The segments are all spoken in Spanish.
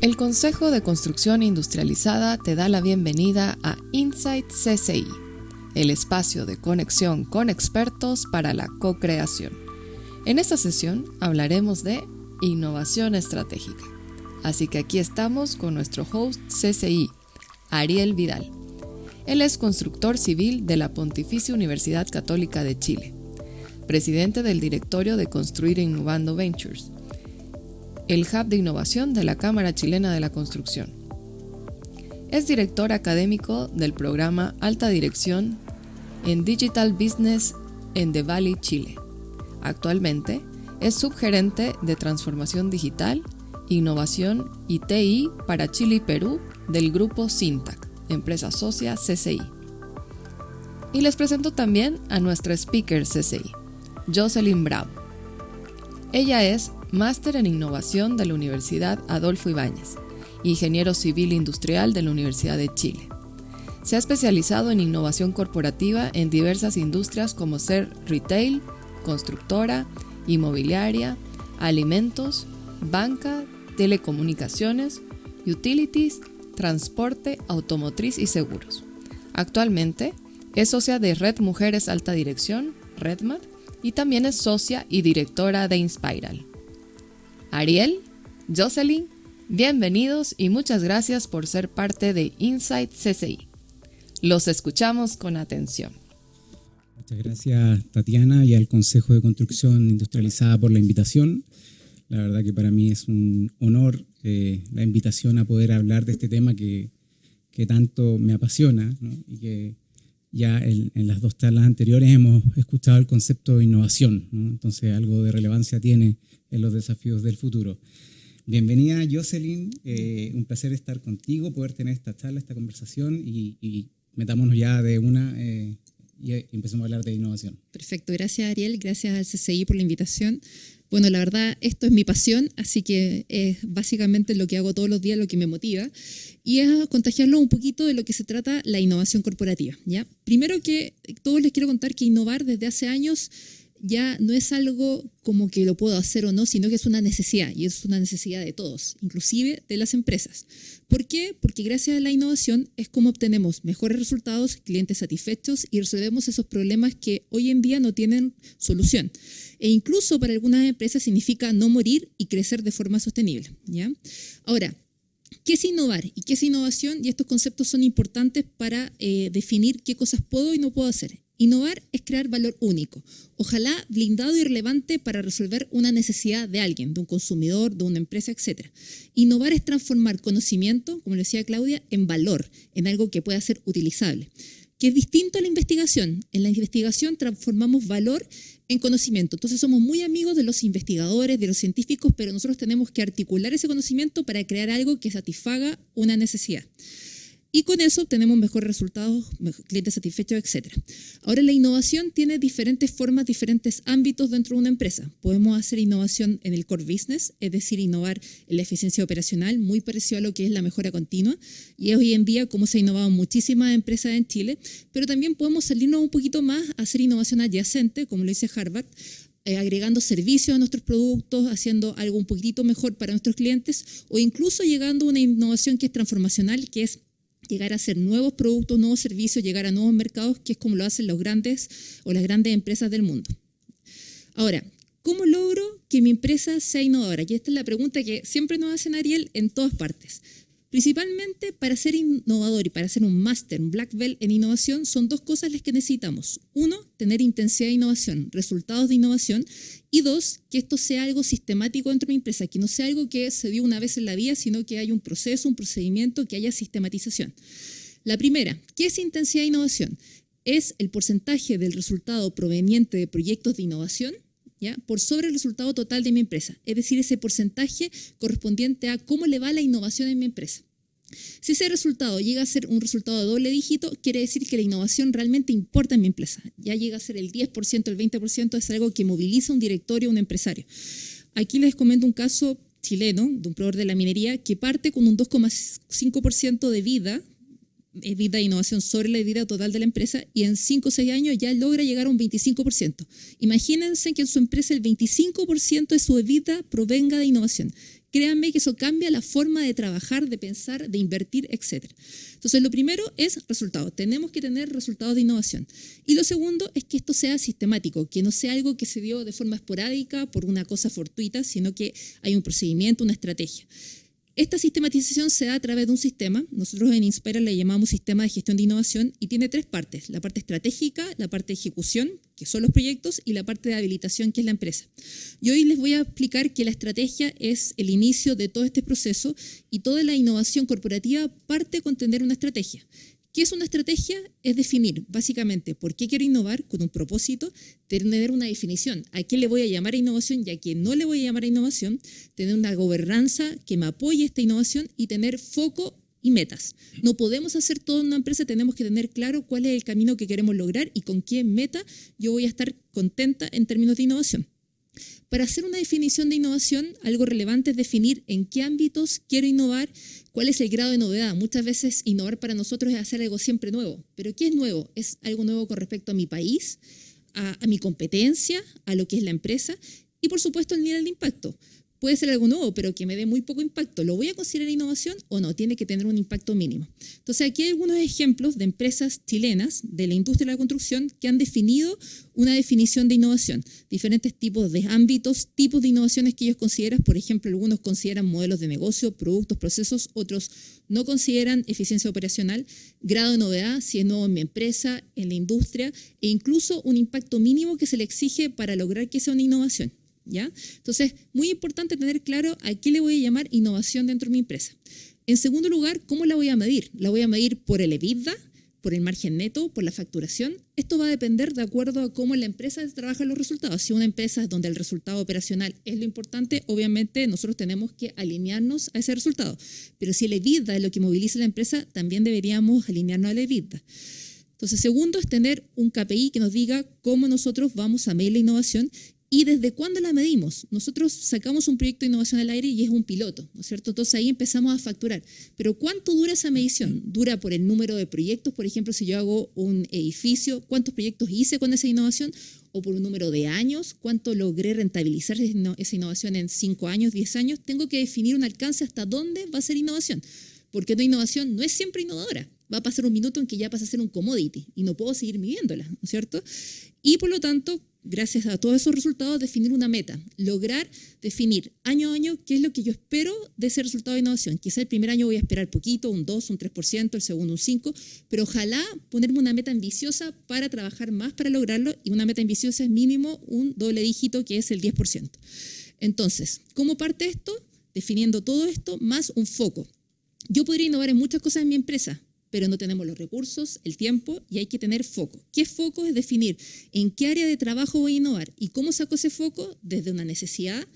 El Consejo de Construcción Industrializada te da la bienvenida a Insight CCI, el espacio de conexión con expertos para la co-creación. En esta sesión hablaremos de innovación estratégica. Así que aquí estamos con nuestro host CCI, Ariel Vidal. Él es constructor civil de la Pontificia Universidad Católica de Chile, presidente del directorio de Construir Innovando Ventures, el hub de innovación de la Cámara Chilena de la Construcción. Es director académico del programa Alta Dirección en Digital Business en The Valley, Chile. Actualmente es subgerente de Transformación Digital, Innovación y TI para Chile y Perú del grupo Syntac, empresa socia CCI. Y les presento también a nuestra speaker CCI, Jocelyn Bravo. Ella es máster en innovación de la Universidad Adolfo Ibáñez, ingeniero civil industrial de la Universidad de Chile. Se ha especializado en innovación corporativa en diversas industrias como ser retail, constructora, inmobiliaria, alimentos, banca, telecomunicaciones, utilities, transporte, automotriz y seguros. Actualmente es socia de Red Mujeres Alta Dirección, RedMat, y también es socia y directora de Inspiral. Ariel, Jocelyn, bienvenidos y muchas gracias por ser parte de Insight CCI. Los escuchamos con atención. Muchas gracias, Tatiana, y al Consejo de Construcción Industrializada por la invitación. La verdad que para mí es un honor la invitación a poder hablar de este tema que tanto me apasiona, ¿no? Y que ya en las dos charlas anteriores hemos escuchado el concepto de innovación, ¿no? Entonces algo de relevancia tiene en los desafíos del futuro. Bienvenida, Jocelyn, un placer estar contigo, poder tener esta charla, esta conversación y metámonos ya de una y empecemos a hablar de innovación. Perfecto, gracias Ariel, gracias al CCI por la invitación. Bueno, la verdad, esto es mi pasión, así que es básicamente lo que hago todos los días, lo que me motiva, y es contagiarlo un poquito de lo que se trata la innovación corporativa, ¿ya? Primero que todos les quiero contar que innovar desde hace años ya no es algo como que lo puedo hacer o no, sino que es una necesidad, y es una necesidad de todos, inclusive de las empresas. ¿Por qué? Porque gracias a la innovación es como obtenemos mejores resultados, clientes satisfechos y resolvemos esos problemas que hoy en día no tienen solución. E incluso para algunas empresas significa no morir y crecer de forma sostenible, ¿ya? Ahora, ¿qué es innovar y qué es innovación? Y estos conceptos son importantes para definir qué cosas puedo y no puedo hacer. Innovar es crear valor único, ojalá blindado y relevante para resolver una necesidad de alguien, de un consumidor, de una empresa, etc. Innovar es transformar conocimiento, como le decía Claudia, en valor, en algo que pueda ser utilizable. Que es distinto a la investigación. En la investigación transformamos valor en conocimiento. Entonces somos muy amigos de los investigadores, de los científicos, pero nosotros tenemos que articular ese conocimiento para crear algo que satisfaga una necesidad. Y con eso obtenemos mejores resultados, clientes satisfechos, etc. Ahora, la innovación tiene diferentes formas, diferentes ámbitos dentro de una empresa. Podemos hacer innovación en el core business, es decir, innovar en la eficiencia operacional, muy parecido a lo que es la mejora continua. Y es hoy en día como se ha innovado muchísimas empresas en Chile, pero también podemos salirnos un poquito más a hacer innovación adyacente, como lo dice Harvard, agregando servicios a nuestros productos, haciendo algo un poquitito mejor para nuestros clientes, o incluso llegando a una innovación que es transformacional, que es llegar a hacer nuevos productos, nuevos servicios, llegar a nuevos mercados, que es como lo hacen los grandes o las grandes empresas del mundo. Ahora, ¿cómo logro que mi empresa sea innovadora? Y esta es la pregunta que siempre nos hacen, Ariel, en todas partes. Principalmente para ser innovador y para ser un máster, un black belt en innovación, son dos cosas las que necesitamos. Uno, tener intensidad de innovación, resultados de innovación. Y dos, que esto sea algo sistemático dentro de mi empresa, que no sea algo que se dio una vez en la vida, sino que haya un proceso, un procedimiento, que haya sistematización. La primera, ¿qué es intensidad de innovación? Es el porcentaje del resultado proveniente de proyectos de innovación, ¿ya?, por sobre el resultado total de mi empresa. Es decir, ese porcentaje correspondiente a cómo le va la innovación en mi empresa. Si ese resultado llega a ser un resultado de doble dígito, quiere decir que la innovación realmente importa en mi empresa. Ya llega a ser el 10%, el 20%, es algo que moviliza un directorio, un empresario. Aquí les comento un caso chileno de un proveedor de la minería que parte con un 2,5% de vida de innovación sobre la vida total de la empresa y en 5 o 6 años ya logra llegar a un 25%. Imagínense que en su empresa el 25% de su EBITDA provenga de innovación. créanme que eso cambia la forma de trabajar, de pensar, de invertir, etc. Entonces, lo primero es resultados. Tenemos que tener resultados de innovación. Y lo segundo es que esto sea sistemático, que no sea algo que se dio de forma esporádica por una cosa fortuita, sino que hay un procedimiento, una estrategia. Esta sistematización se da a través de un sistema, nosotros en Inspira le llamamos sistema de gestión de innovación, y tiene 3 partes: la parte estratégica, la parte de ejecución, que son los proyectos, y la parte de habilitación, que es la empresa. Y hoy les voy a explicar que la estrategia es el inicio de todo este proceso, y toda la innovación corporativa parte con tener una estrategia. ¿Qué es una estrategia? Es definir básicamente por qué quiero innovar con un propósito, tener una definición a qué le voy a llamar a innovación y a qué no le voy a llamar a innovación, tener una gobernanza que me apoye esta innovación y tener foco y metas. No podemos hacer todo en una empresa, tenemos que tener claro cuál es el camino que queremos lograr y con qué meta yo voy a estar contenta en términos de innovación. Para hacer una definición de innovación, algo relevante es definir en qué ámbitos quiero innovar, cuál es el grado de novedad. Muchas veces innovar para nosotros es hacer algo siempre nuevo. ¿Pero qué es nuevo? ¿Es algo nuevo con respecto a mi país, a mi competencia, a lo que es la empresa? Y por supuesto el nivel de impacto. Puede ser algo nuevo, pero que me dé muy poco impacto. ¿Lo voy a considerar innovación o no? Tiene que tener un impacto mínimo. Entonces, aquí hay algunos ejemplos de empresas chilenas de la industria de la construcción que han definido una definición de innovación. Diferentes tipos de ámbitos, tipos de innovaciones que ellos consideran. Por ejemplo, algunos consideran modelos de negocio, productos, procesos. Otros no consideran eficiencia operacional, grado de novedad, si es nuevo en mi empresa, en la industria, e incluso un impacto mínimo que se le exige para lograr que sea una innovación. ¿Ya? Entonces, muy importante tener claro a qué le voy a llamar innovación dentro de mi empresa. En segundo lugar, ¿cómo la voy a medir? ¿La voy a medir por el EBITDA, por el margen neto, por la facturación? Esto va a depender de acuerdo a cómo la empresa trabaja los resultados. Si una empresa es donde el resultado operacional es lo importante, obviamente nosotros tenemos que alinearnos a ese resultado. Pero si el EBITDA es lo que moviliza la empresa, también deberíamos alinearnos al EBITDA. Entonces, segundo es tener un KPI que nos diga cómo nosotros vamos a medir la innovación. ¿Y desde cuándo la medimos? Nosotros sacamos un proyecto de innovación al aire y es un piloto, ¿no es cierto? Entonces ahí empezamos a facturar. Pero ¿cuánto dura esa medición? ¿Dura por el número de proyectos? Por ejemplo, si yo hago un edificio, ¿cuántos proyectos hice con esa innovación? ¿O por un número de años? ¿Cuánto logré rentabilizar esa innovación en 5 años, 10 años? Tengo que definir un alcance hasta dónde va a ser innovación. Porque una innovación no es siempre innovadora. Va a pasar un minuto en que ya pasa a ser un commodity y no puedo seguir midiéndola, ¿no es cierto? Y por lo tanto, gracias a todos esos resultados, definir una meta, lograr definir año a año qué es lo que yo espero de ese resultado de innovación. Quizá el primer año voy a esperar poquito, un 2, un 3%, el segundo un 5%, pero ojalá ponerme una meta ambiciosa para trabajar más para lograrlo, y una meta ambiciosa es mínimo un doble dígito, que es el 10%. Entonces, ¿cómo parte esto? Definiendo todo esto más un foco. Yo podría innovar en muchas cosas en mi empresa, pero no tenemos los recursos, el tiempo, y hay que tener foco. ¿Qué foco? Es definir en qué área de trabajo voy a innovar y cómo saco ese foco desde una necesidad,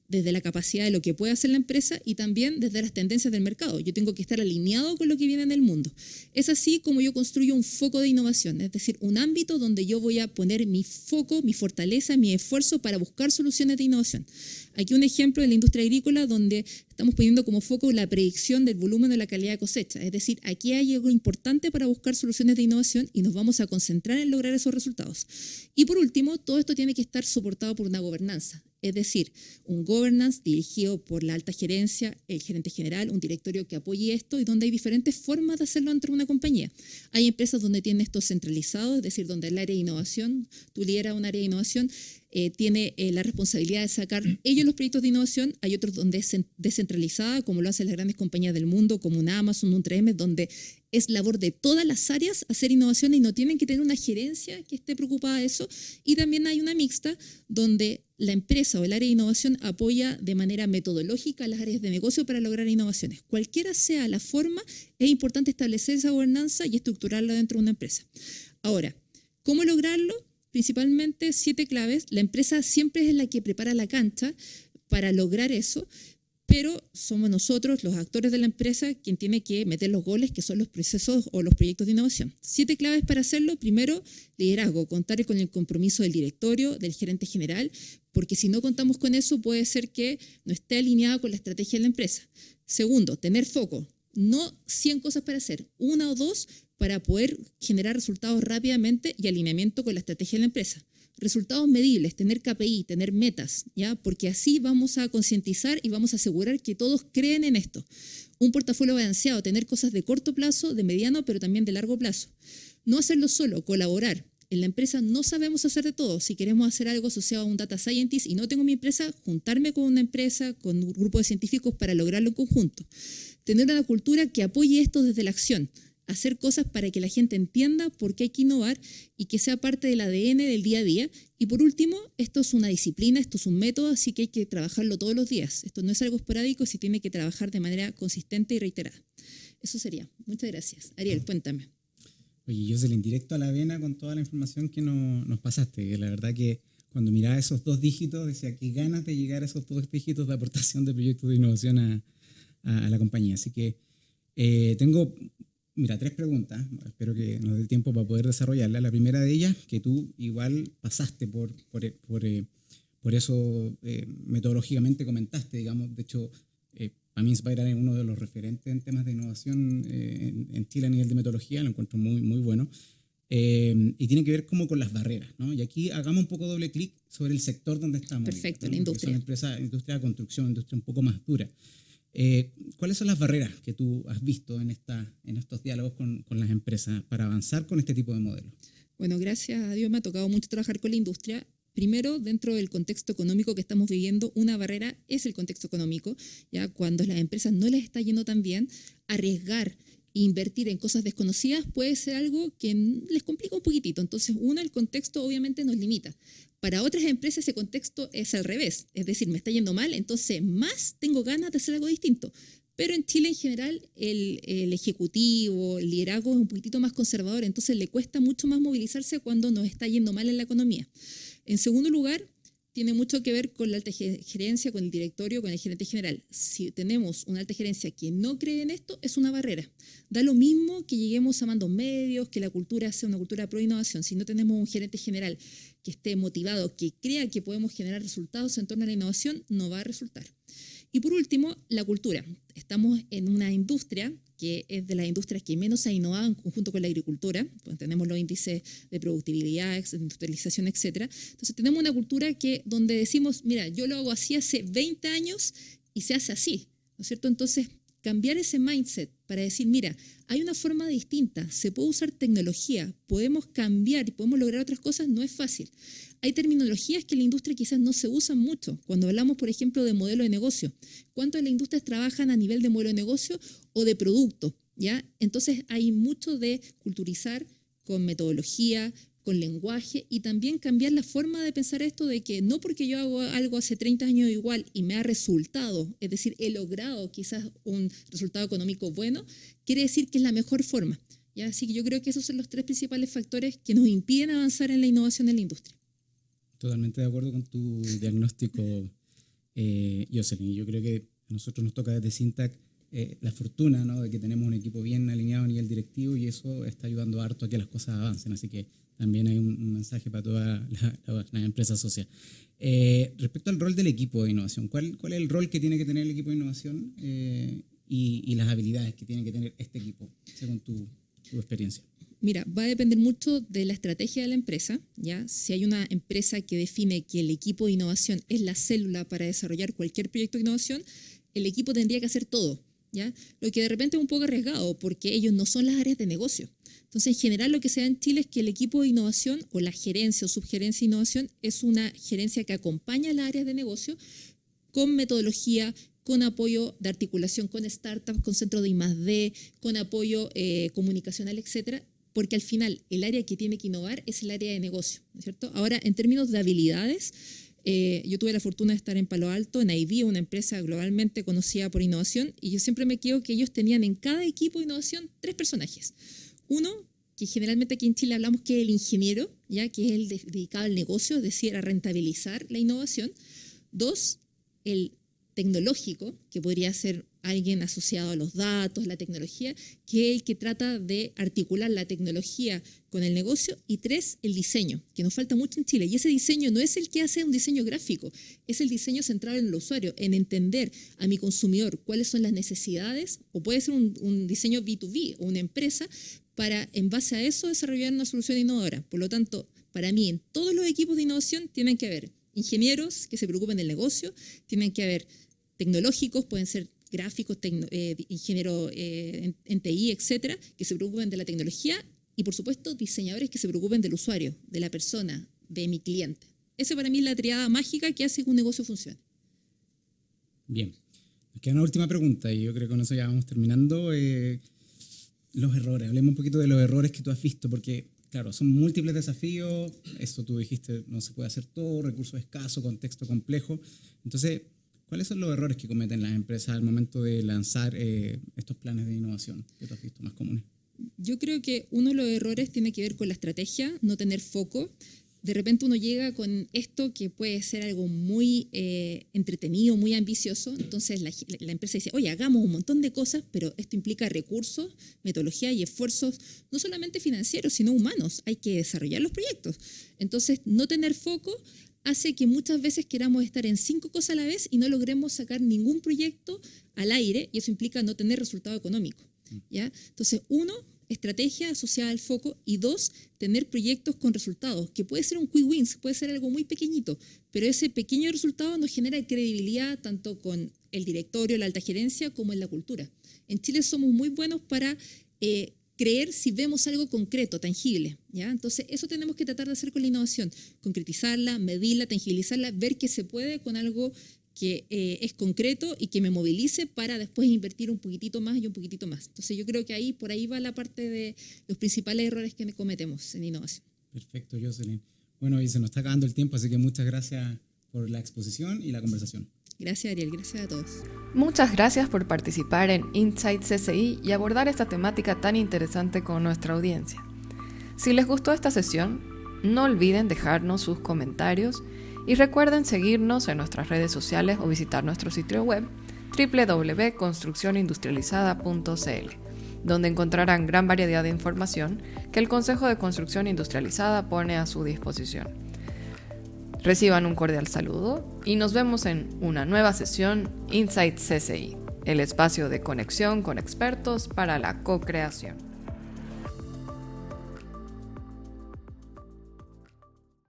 desde la capacidad de lo que puede hacer la empresa y también desde las tendencias del mercado. Yo tengo que estar alineado con lo que viene en el mundo. Es así como yo construyo un foco de innovación, es decir, un ámbito donde yo voy a poner mi foco, mi fortaleza, mi esfuerzo para buscar soluciones de innovación. Aquí un ejemplo de la industria agrícola donde estamos poniendo como foco la predicción del volumen de la calidad de cosecha. Es decir, aquí hay algo importante para buscar soluciones de innovación y nos vamos a concentrar en lograr esos resultados. Y por último, todo esto tiene que estar soportado por una gobernanza. Es decir, un governance dirigido por la alta gerencia, el gerente general, un directorio que apoye esto y donde hay diferentes formas de hacerlo dentro de una compañía. Hay empresas donde tienen esto centralizado, es decir, donde el área de innovación, tú lideras un área de innovación, tiene la responsabilidad de sacar ellos los proyectos de innovación. Hay otros donde es descentralizada, como lo hacen las grandes compañías del mundo, como un Amazon, un 3M, donde es labor de todas las áreas hacer innovaciones y no tienen que tener una gerencia que esté preocupada de eso. Y también hay una mixta donde la empresa o el área de innovación apoya de manera metodológica las áreas de negocio para lograr innovaciones. Cualquiera sea la forma, es importante establecer esa gobernanza y estructurarla dentro de una empresa. Ahora, ¿cómo lograrlo? Principalmente 7 claves. La empresa siempre es la que prepara la cancha para lograr eso, pero somos nosotros, los actores de la empresa, quien tiene que meter los goles, que son los procesos o los proyectos de innovación. 7 claves para hacerlo. Primero, liderazgo, contar con el compromiso del directorio, del gerente general, porque si no contamos con eso puede ser que no esté alineado con la estrategia de la empresa. Segundo, tener foco. No 100 cosas para hacer, 1 o 2 para poder generar resultados rápidamente y alineamiento con la estrategia de la empresa. resultados medibles, tener KPI, tener metas, ¿ya? Porque así vamos a concientizar y vamos a asegurar que todos creen en esto. Un portafolio balanceado, tener cosas de corto plazo, de mediano, pero también de largo plazo. No hacerlo solo, colaborar. En la empresa no sabemos hacer de todo. Si queremos hacer algo asociado a un data scientist y no tengo mi empresa, juntarme con una empresa, con un grupo de científicos para lograrlo en conjunto. Tener una cultura que apoye esto desde la acción. Hacer cosas para que la gente entienda por qué hay que innovar y que sea parte del ADN del día a día. Y por último, esto es una disciplina, esto es un método, así que hay que trabajarlo todos los días. Esto no es algo esporádico, se tiene que trabajar de manera consistente y reiterada. Eso sería. Muchas gracias. Ariel, cuéntame. Oye, Jocelyn, directo a la vena con toda la información que nos pasaste. La verdad que cuando miraba esos 2 dígitos, decía qué ganas de llegar a esos 2 dígitos de aportación de proyectos de innovación a la compañía. Así que tengo... Mira, 3 preguntas, espero que nos dé tiempo para poder desarrollarlas. La primera de ellas, que tú igual pasaste por eso, metodológicamente comentaste, digamos, de hecho, a mí Inspire es uno de los referentes en temas de innovación en Chile a nivel de metodología, lo encuentro muy, muy bueno, y tiene que ver como con las barreras, ¿no? Y aquí hagamos un poco doble clic sobre el sector donde estamos. Perfecto, ¿no? la industria. Es una industria de construcción, industria un poco más dura. ¿Cuáles son las barreras que tú has visto en estos diálogos con las empresas para avanzar con este tipo de modelos? Bueno, gracias a Dios me ha tocado mucho trabajar con la industria. Primero, dentro del contexto económico que estamos viviendo, una barrera es el contexto económico. Ya cuando a las empresas no les está yendo tan bien, arriesgar e invertir en cosas desconocidas puede ser algo que les complica un poquitito. Entonces, el contexto obviamente nos limita. Para otras empresas ese contexto es al revés, es decir, me está yendo mal, entonces más tengo ganas de hacer algo distinto. Pero en Chile en general el ejecutivo, el liderazgo es un poquitito más conservador, entonces le cuesta mucho más movilizarse cuando nos está yendo mal en la economía. En segundo lugar, tiene mucho que ver con la alta gerencia, con el directorio, con el gerente general. Si tenemos una alta gerencia que no cree en esto, es una barrera. Da lo mismo que lleguemos a mandos medios, que la cultura sea una cultura pro innovación. Si no tenemos un gerente general que esté motivado, que crea que podemos generar resultados en torno a la innovación, no va a resultar. Y por último, la cultura. Estamos en una industria que es de las industrias que menos ha innovado en conjunto con la agricultura. Pues tenemos los índices de productividad, de industrialización, etc. Entonces tenemos una cultura donde decimos, mira, yo lo hago así hace 20 años y se hace así, ¿no es cierto? Entonces cambiar ese mindset para decir, mira, hay una forma distinta, se puede usar tecnología, podemos cambiar y podemos lograr otras cosas, no es fácil. Hay terminologías que en la industria quizás no se usan mucho. Cuando hablamos, por ejemplo, de modelo de negocio, ¿cuántos de las industrias trabajan a nivel de modelo de negocio o de producto? ¿Ya? Entonces hay mucho de culturizar con metodología, con lenguaje y también cambiar la forma de pensar esto de que no porque yo hago algo hace 30 años igual y me ha resultado, es decir, he logrado quizás un resultado económico bueno, quiere decir que es la mejor forma. ¿Ya? Así que yo creo que esos son los 3 principales factores que nos impiden avanzar en la innovación en la industria. Totalmente de acuerdo con tu diagnóstico, Jocelyn. Yo creo que a nosotros nos toca desde Syntac la fortuna, ¿no?, de que tenemos un equipo bien alineado a nivel directivo y eso está ayudando harto a que las cosas avancen. Así que también hay un mensaje para todas las empresas socias. Respecto al rol del equipo de innovación, ¿cuál es el rol que tiene que tener el equipo de innovación y las habilidades que tiene que tener este equipo, según tu experiencia? Mira, va a depender mucho de la estrategia de la empresa, ¿ya? Si hay una empresa que define que el equipo de innovación es la célula para desarrollar cualquier proyecto de innovación, el equipo tendría que hacer todo, ¿ya? Lo que de repente es un poco arriesgado porque ellos no son las áreas de negocio. Entonces, en general, lo que se da en Chile es que el equipo de innovación o la gerencia o subgerencia de innovación es una gerencia que acompaña a las áreas de negocio con metodología, con apoyo de articulación con startups, con centros de I+D, con apoyo comunicacional, etcétera, porque al final el área que tiene que innovar es el área de negocio, ¿no es cierto? Ahora, en términos de habilidades, yo tuve la fortuna de estar en Palo Alto, en IDEA, una empresa globalmente conocida por innovación, y yo siempre me quedo que ellos tenían en cada equipo de innovación 3 personajes. Uno, que generalmente aquí en Chile hablamos que es el ingeniero, ya que es el dedicado al negocio, es decir, a rentabilizar la innovación. 2, el tecnológico, que podría ser alguien asociado a los datos, la tecnología, que es el que trata de articular la tecnología con el negocio. Y 3, el diseño, que nos falta mucho en Chile. Y ese diseño no es el que hace un diseño gráfico, es el diseño centrado en el usuario, en entender a mi consumidor cuáles son las necesidades, o puede ser un diseño B2B o una empresa, para en base a eso desarrollar una solución innovadora. Por lo tanto, para mí en todos los equipos de innovación tienen que haber ingenieros que se preocupen del negocio, tienen que haber tecnológicos, pueden ser gráficos, ingenieros en TI, etcétera, que se preocupen de la tecnología y, por supuesto, diseñadores que se preocupen del usuario, de la persona, de mi cliente. Esa para mí es la triada mágica que hace que un negocio funcione. Bien. Nos queda una última pregunta y yo creo que con eso ya vamos terminando. Los errores. Hablemos un poquito de los errores que tú has visto, porque, claro, son múltiples desafíos. Esto tú dijiste, no se puede hacer todo, recursos escasos, contexto complejo. Entonces, ¿cuáles son los errores que cometen las empresas al momento de lanzar estos planes de innovación que tú has visto más comunes? Yo creo que uno de los errores tiene que ver con la estrategia, no tener foco. De repente uno llega con esto que puede ser algo muy entretenido, muy ambicioso. Entonces la empresa dice, oye, hagamos un montón de cosas, pero esto implica recursos, metodología y esfuerzos, no solamente financieros, sino humanos. Hay que desarrollar los proyectos. Entonces, no tener foco hace que muchas veces queramos estar en 5 cosas a la vez y no logremos sacar ningún proyecto al aire, y eso implica no tener resultado económico, ¿ya? Entonces, 1, estrategia asociada al foco, y 2, tener proyectos con resultados, que puede ser un quick wins, puede ser algo muy pequeñito, pero ese pequeño resultado nos genera credibilidad tanto con el directorio, la alta gerencia, como en la cultura. En Chile somos muy buenos para creer si vemos algo concreto, tangible, ¿ya? Entonces, eso tenemos que tratar de hacer con la innovación, concretizarla, medirla, tangibilizarla, ver que se puede con algo que es concreto y que me movilice para después invertir un poquitito más y un poquitito más. Entonces, yo creo que por ahí va la parte de los principales errores que cometemos en innovación. Perfecto, Jocelyn. Bueno, y se nos está acabando el tiempo, así que muchas gracias por la exposición y la conversación. Gracias, Ariel. Gracias a todos. Muchas gracias por participar en Insight CCI y abordar esta temática tan interesante con nuestra audiencia. Si les gustó esta sesión, no olviden dejarnos sus comentarios y recuerden seguirnos en nuestras redes sociales o visitar nuestro sitio web www.construccionindustrializada.cl, donde encontrarán gran variedad de información que el Consejo de Construcción Industrializada pone a su disposición. Reciban un cordial saludo y nos vemos en una nueva sesión Insight CCI, el espacio de conexión con expertos para la co-creación.